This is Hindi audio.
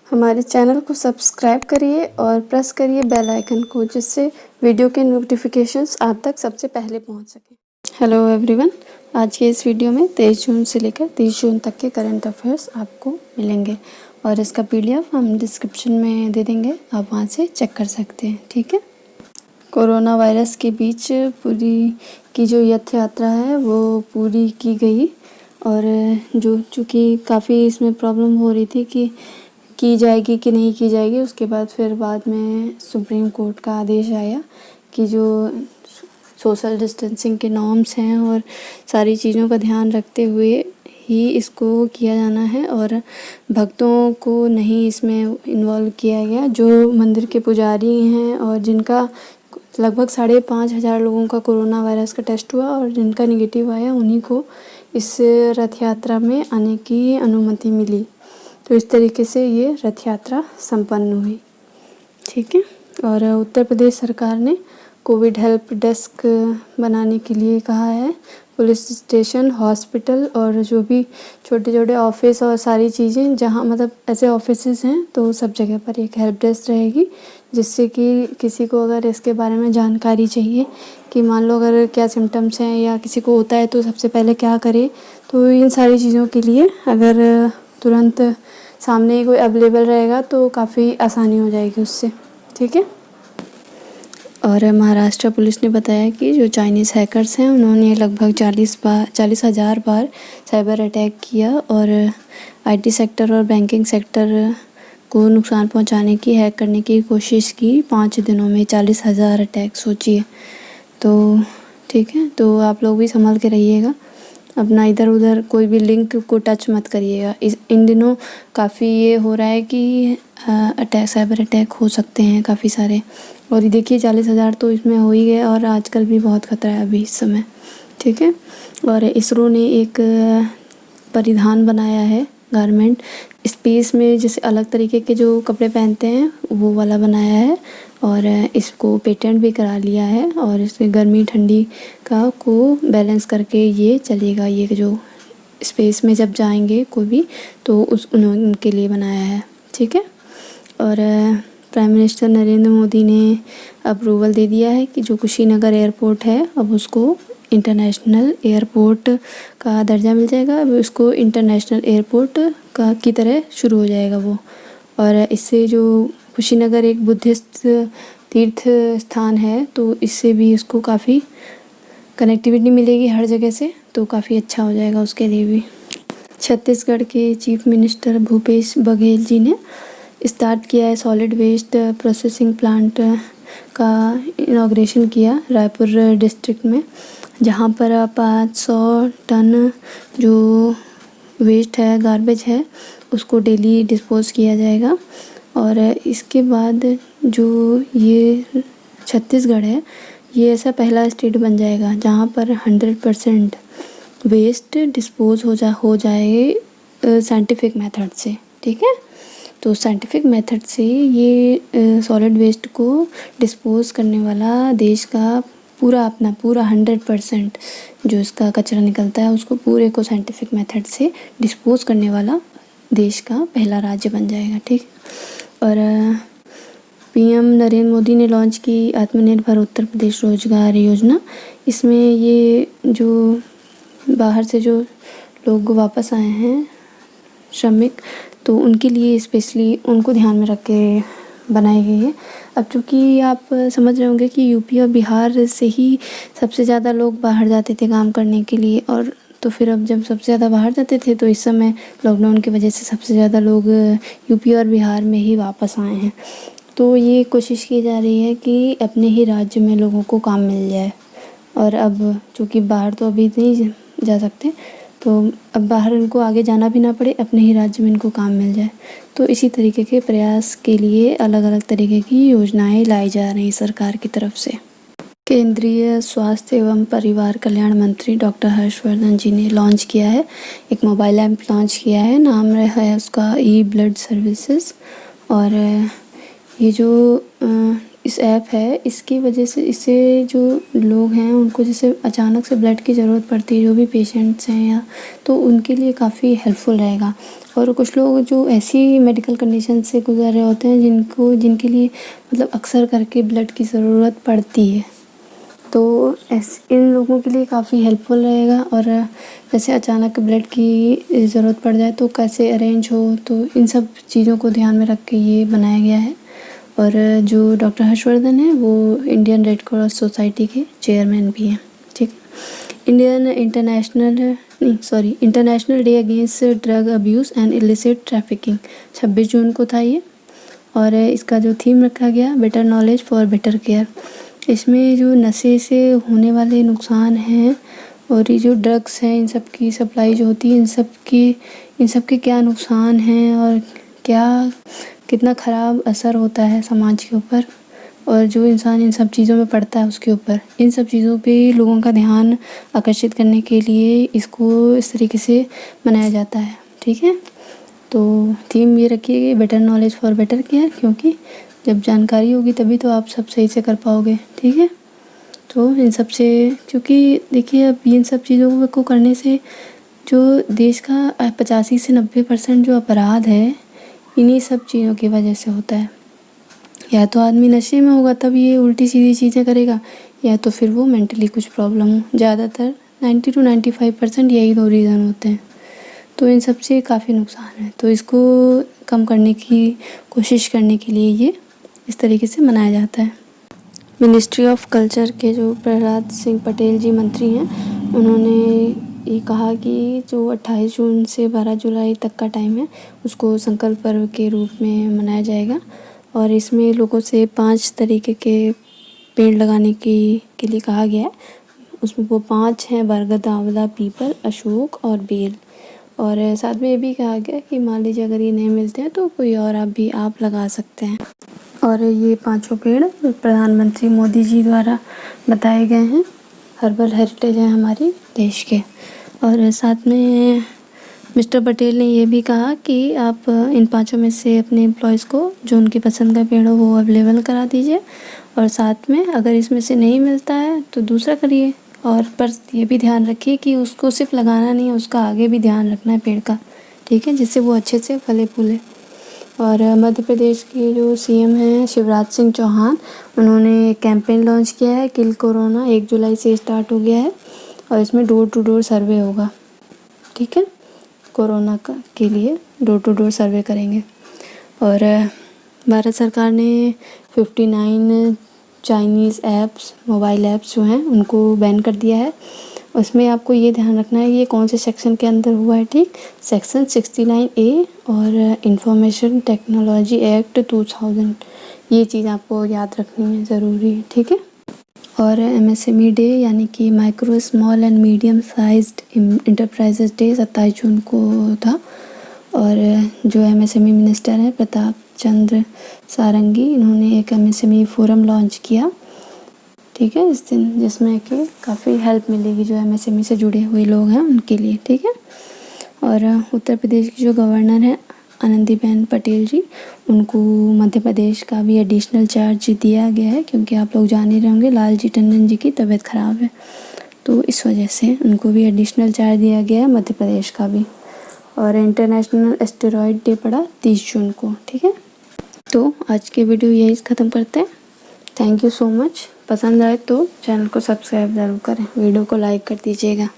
हमारे चैनल को सब्सक्राइब करिए और प्रेस करिए बेल आइकन को, जिससे वीडियो के नोटिफिकेशंस आप तक सबसे पहले पहुंच सकें। हेलो एवरीवन, आज के इस वीडियो में 23 जून से लेकर 30 जून तक के करंट अफेयर्स आपको मिलेंगे और इसका PDF हम डिस्क्रिप्शन में दे देंगे, आप वहां से चेक कर सकते हैं। ठीक है। कोरोना वायरस के बीच पूरी की जो रथ यात्रा है वो पूरी की गई और जो चूँकि काफ़ी इसमें प्रॉब्लम हो रही थी कि की जाएगी कि नहीं की जाएगी, उसके बाद फिर बाद में सुप्रीम कोर्ट का आदेश आया कि जो सोशल डिस्टेंसिंग के नॉर्म्स हैं और सारी चीज़ों का ध्यान रखते हुए ही इसको किया जाना है और भक्तों को नहीं इसमें इन्वॉल्व किया गया। जो मंदिर के पुजारी हैं और जिनका लगभग 5,500 लोगों का कोरोना वायरस का टेस्ट हुआ और जिनका नेगेटिव आया, उन्हीं को इस रथ यात्रा में आने की अनुमति मिली। तो इस तरीके से ये रथ यात्रा संपन्न हुई। ठीक है। और उत्तर प्रदेश सरकार ने कोविड हेल्प डेस्क बनाने के लिए कहा है। पुलिस स्टेशन, हॉस्पिटल और जो भी छोटे छोटे ऑफिस और सारी चीज़ें जहाँ मतलब ऐसे ऑफिसेस हैं, तो सब जगह पर एक हेल्प डेस्क रहेगी, जिससे कि किसी को अगर इसके बारे में जानकारी चाहिए कि मान लो अगर क्या सिम्टम्स हैं या किसी को होता है तो सबसे पहले क्या करे, तो इन सारी चीज़ों के लिए अगर तुरंत सामने ही कोई अवेलेबल रहेगा तो काफ़ी आसानी हो जाएगी उससे। ठीक है। और महाराष्ट्र पुलिस ने बताया कि जो चाइनीज़ हैकर्स हैं उन्होंने लगभग 40,000 बार साइबर अटैक किया और IT सेक्टर और बैंकिंग सेक्टर को नुकसान पहुंचाने की, हैक करने की कोशिश की। 5 दिनों में 40,000 अटैक, सोचिए। तो ठीक है, तो आप लोग भी संभल के रहिएगा, अपना इधर उधर कोई भी लिंक को टच मत करिएगा। इन दिनों काफ़ी ये हो रहा है कि साइबर अटैक हो सकते हैं काफ़ी सारे, और ये देखिए 40,000 तो इसमें हो ही गए और आजकल भी बहुत खतरा है अभी इस समय। ठीक है। और इसरो ने एक परिधान बनाया है, गारमेंट, स्पेस में जैसे अलग तरीके के जो कपड़े पहनते हैं वो वाला बनाया है और इसको पेटेंट भी करा लिया है और इसमें गर्मी ठंडी का को बैलेंस करके ये चलेगा। ये जो स्पेस में जब जाएंगे कोई भी तो उनके लिए बनाया है। ठीक है। और प्राइम मिनिस्टर नरेंद्र मोदी ने अप्रूवल दे दिया है कि जो कुशीनगर एयरपोर्ट है अब उसको इंटरनेशनल एयरपोर्ट का दर्जा मिल जाएगा। अब उसको इंटरनेशनल एयरपोर्ट का की तरह शुरू हो जाएगा वो। और इससे जो कुशीनगर एक बुद्धिस्ट तीर्थ स्थान है, तो इससे भी इसको काफ़ी कनेक्टिविटी मिलेगी हर जगह से, तो काफ़ी अच्छा हो जाएगा उसके लिए भी। छत्तीसगढ़ के चीफ मिनिस्टर भूपेश बघेल जी ने स्टार्ट किया है सॉलिड वेस्ट प्रोसेसिंग प्लांट का इनॉग्रेशन किया रायपुर डिस्ट्रिक्ट में, जहाँ पर 500 टन जो वेस्ट है, गार्बेज है, उसको डेली डिस्पोज किया जाएगा। और इसके बाद जो ये छत्तीसगढ़ है, ये ऐसा पहला स्टेट बन जाएगा जहाँ पर 100% वेस्ट डिस्पोज हो जाए साइंटिफिक मेथड से। ठीक है। तो साइंटिफिक मेथड से ये सॉलिड वेस्ट को डिस्पोज करने वाला देश का पूरा 100% जो इसका कचरा निकलता है उसको पूरे को साइंटिफिक मेथड से डिस्पोज करने वाला देश का पहला राज्य बन जाएगा। ठीक। और PM नरेंद्र मोदी ने लॉन्च की आत्मनिर्भर उत्तर प्रदेश रोजगार योजना। इसमें ये जो बाहर से जो लोग वापस आए हैं श्रमिक, तो उनके लिए स्पेशली उनको ध्यान में रख के बनाई गई है। अब चूँकि आप समझ रहे होंगे कि UP और बिहार से ही सबसे ज़्यादा लोग बाहर जाते थे काम करने के लिए, और तो फिर अब जब सबसे ज़्यादा बाहर जाते थे तो इस समय लॉकडाउन की वजह से सबसे ज़्यादा लोग UP और बिहार में ही वापस आए हैं। तो ये कोशिश की जा रही है कि अपने ही राज्य में लोगों को काम मिल जाए। और अब चूँकि बाहर तो अभी नहीं जा सकते, तो अब बाहर इनको आगे जाना भी ना पड़े, अपने ही राज्य में इनको काम मिल जाए। तो इसी तरीके के प्रयास के लिए अलग अलग तरीके की योजनाएं लाई जा रही सरकार की तरफ से। केंद्रीय स्वास्थ्य एवं परिवार कल्याण मंत्री डॉक्टर हर्षवर्धन जी ने लॉन्च किया है, एक मोबाइल ऐप लॉन्च किया है, नाम है उसका ई ब्लड सर्विसेज। और ये जो इस ऐप है, इसकी वजह से इससे जो लोग हैं उनको जैसे अचानक से ब्लड की ज़रूरत पड़ती है, जो भी पेशेंट्स हैं या, तो उनके लिए काफ़ी हेल्पफुल रहेगा। और कुछ लोग जो ऐसी मेडिकल कंडीशन से गुजर रहे होते हैं जिनके लिए मतलब अक्सर करके ब्लड की ज़रूरत पड़ती है, तो इन लोगों के लिए काफ़ी हेल्पफुल रहेगा। और जैसे अचानक ब्लड की ज़रूरत पड़ जाए तो कैसे अरेंज हो, तो इन सब चीज़ों को ध्यान में रख के ये बनाया गया है। और जो डॉक्टर हर्षवर्धन है वो इंडियन रेड क्रॉस सोसाइटी के चेयरमैन भी हैं, ठीक है। International day against drug abuse and illicit trafficking 26 जून को था ये। और इसका जो थीम रखा गया, better knowledge for better care. इसमें जो नशे से होने वाले नुकसान हैं और ये जो ड्रग्स हैं, इन सब की सप्लाई जो होती है, इन सब के क्या नुकसान हैं और कितना ख़राब असर होता है समाज के ऊपर, और जो इंसान इन सब चीज़ों में पड़ता है उसके ऊपर, इन सब चीज़ों पे लोगों का ध्यान आकर्षित करने के लिए इसको इस तरीके से मनाया जाता है, ठीक है। तो थीम ये रखी है कि better knowledge for better care, क्योंकि जब जानकारी होगी तभी तो आप सब सही से कर पाओगे, ठीक है। तो इन सब से, क्योंकि देखिए अब इन सब चीज़ों को करने से जो देश का 85 से 90% जो अपराध है इन्हीं सब चीज़ों की वजह से होता है। या तो आदमी नशे में होगा तब ये उल्टी सीधी चीज़ें करेगा, या तो फिर वो मेंटली कुछ प्रॉब्लम हो। ज़्यादातर 90 to 95% यही 2 रीज़न होते हैं। तो इन सब से काफ़ी नुकसान है, तो इसको कम करने की कोशिश करने के लिए ये इस तरीके से मनाया जाता है। मिनिस्ट्री ऑफ कल्चर के जो प्रहलाद सिंह पटेल जी मंत्री हैं, उन्होंने ये कहा कि जो 28 जून से 12 जुलाई तक का टाइम है उसको संकल्प पर्व के रूप में मनाया जाएगा। और इसमें लोगों से 5 तरीके के पेड़ लगाने के लिए कहा गया है। उसमें वो 5 हैं, बरगद, आंवला, पीपल, अशोक और बेल। और साथ में ये भी कहा गया कि मान लीजिए अगर ये नहीं मिलते हैं तो कोई और आप लगा सकते हैं। और ये 5 पेड़ प्रधानमंत्री मोदी जी द्वारा बताए गए हैं, हर्बल हेरिटेज है हमारे देश के। और साथ में मिस्टर पटेल ने ये भी कहा कि आप इन 5 में से अपने एम्प्लॉयज़ को जो उनकी पसंद का पेड़ हो वो अवेलेबल करा दीजिए, और साथ में अगर इसमें से नहीं मिलता है तो दूसरा करिए। और पर ये भी ध्यान रखिए कि उसको सिर्फ लगाना नहीं है, उसका आगे भी ध्यान रखना है पेड़ का, ठीक है, जिससे वो अच्छे से फले फूले। और मध्य प्रदेश के जो सीएम हैं शिवराज सिंह चौहान, उन्होंने कैंपेन लॉन्च किया है, किल कोरोना, 1 जुलाई से स्टार्ट हो गया है। और इसमें डोर टू डोर सर्वे होगा, ठीक है, कोरोना के लिए डोर टू डोर सर्वे करेंगे। और भारत सरकार ने 59 चाइनीज़ ऐप्स, मोबाइल ऐप्स जो हैं उनको बैन कर दिया है। उसमें आपको ये ध्यान रखना है ये कौन से सेक्शन के अंदर हुआ है, ठीक, सेक्शन 69A और इंफॉर्मेशन टेक्नोलॉजी एक्ट 2000, ये चीज़ आपको याद रखनी है, ज़रूरी है, ठीक है। और MSME डे यानी कि micro small and medium sized enterprises day 27 जून को था। और जो MSME मिनिस्टर हैं प्रताप चंद्र सारंगी, इन्होंने एक MSME फोरम लॉन्च किया, ठीक है, इस दिन, जिसमें कि काफ़ी हेल्प मिलेगी जो MSME से जुड़े हुए लोग हैं उनके लिए, ठीक है। और उत्तर प्रदेश की जो गवर्नर हैं आनंदीबेन पटेल जी, उनको मध्य प्रदेश का भी एडिशनल चार्ज दिया गया है, क्योंकि आप लोग जान ही रहे होंगे लालजी टंडन जी की तबीयत ख़राब है, तो इस वजह से उनको भी एडिशनल चार्ज दिया गया है, मध्य प्रदेश का भी। और इंटरनेशनल एस्टेरॉयड डे पड़ा 30 जून को, ठीक है। तो आज के वीडियो यही ख़त्म करते हैं। Thank you so much. पसंद आए तो चैनल को सब्सक्राइब ज़रूर करें, वीडियो को लाइक कर दीजिएगा।